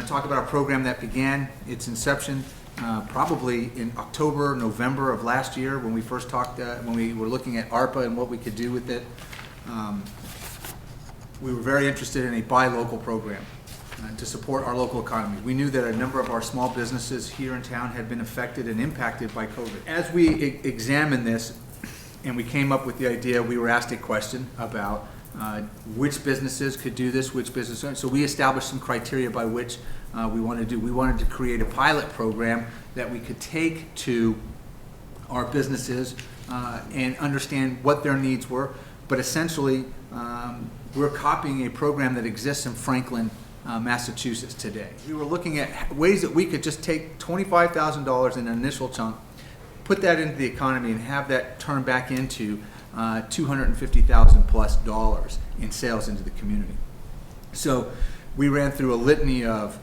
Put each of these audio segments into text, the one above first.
to talk about a program that began its inception probably in October, November of last year when we first talked, when we were looking at ARPA and what we could do with it. We were very interested in a buy local program to support our local economy. We knew that a number of our small businesses here in town had been affected and impacted by COVID. As we examined this and we came up with the idea, we were asked a question about which businesses could do this, which businesses. So we established some criteria by which we wanted to do. We wanted to create a pilot program that we could take to our businesses and understand what their needs were. But essentially, we're copying a program that exists in Franklin, Massachusetts today. We were looking at ways that we could just take $25,000 in an initial chunk, put that into the economy, and have that turn back into $250,000 plus in sales into the community. So we ran through a litany of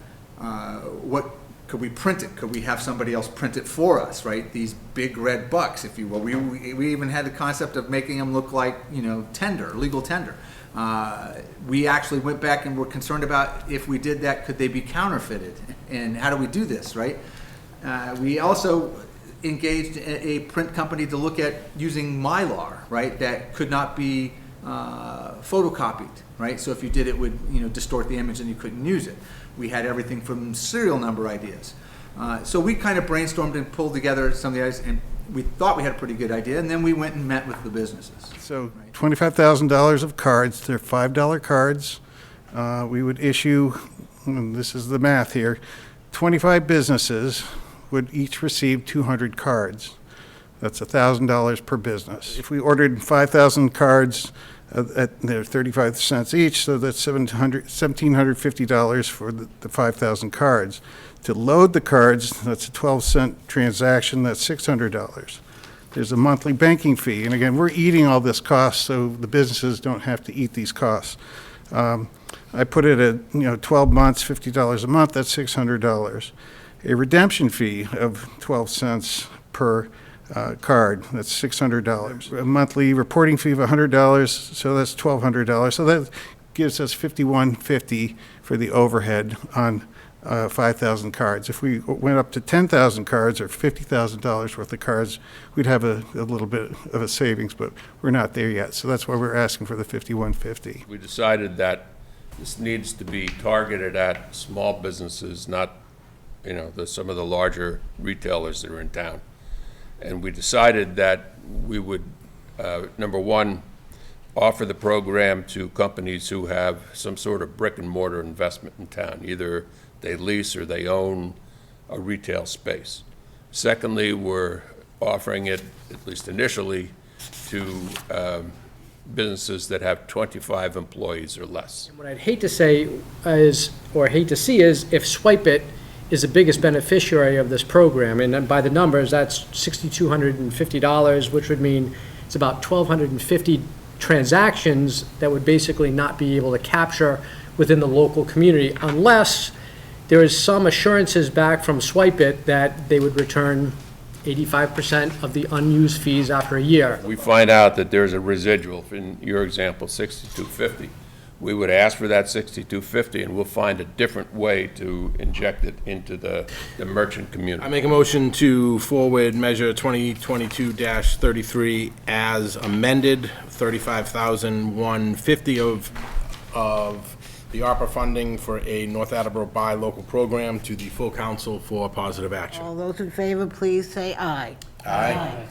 what could we print it? Could we have somebody else print it for us, right? These big red bucks, if you will. We even had the concept of making them look like, tender, legal tender. We actually went back and were concerned about if we did that, could they be counterfeited? And how do we do this, right? We also engaged a print company to look at using Mylar, right? That could not be photocopied, right? So if you did, it would distort the image and you couldn't use it. We had everything from serial number ideas. So we kind of brainstormed and pulled together some of the ideas, and we thought we had a pretty good idea, and then we went and met with the businesses. So $25,000 of cards, they're $5 cards. We would issue, and this is the math here, 25 businesses would each receive 200 cards. That's $1,000 per business. If we ordered 5,000 cards they're 35 cents each, so that's $1,750 for the 5,000 cards. To load the cards, that's a 12-cent transaction, that's $600. There's a monthly banking fee, and again, we're eating all this cost, so the businesses don't have to eat these costs. I put it at 12 months, $50 a month, that's $600. A redemption fee of 12 cents per card, that's $600. A monthly reporting fee of $100, so that's $1,200. So that gives us $5,150 for the overhead on 5,000 cards. If we went up to 10,000 cards or $50,000 worth of cards, we'd have a little bit of a savings, but we're not there yet. So that's why we're asking for the $5,150. We decided that this needs to be targeted at small businesses, not some of the larger retailers that are in town. And we decided that we would, number one, offer the program to companies who have some sort of brick and mortar investment in town. Either they lease or they own a retail space. Secondly, we're offering it, at least initially, to businesses that have 25 employees or less. What I'd hate to say is, or hate to see is, if Swipe It is the biggest beneficiary of this program, and by the numbers, that's $6,250, which would mean it's about 1,250 transactions that would basically not be able to capture within the local community unless there is some assurances back from Swipe It that they would return 85% of the unused fees after a year. We find out that there's a residual, in your example, $6,250. We would ask for that $6,250, and we'll find a different way to inject it into the merchant community. I make a motion to forward measure 2022-33 as amended, $35,150 of the ARPA funding for a North Attleboro Buy Local program to the full council for positive action. All those in favor, please say aye. Aye.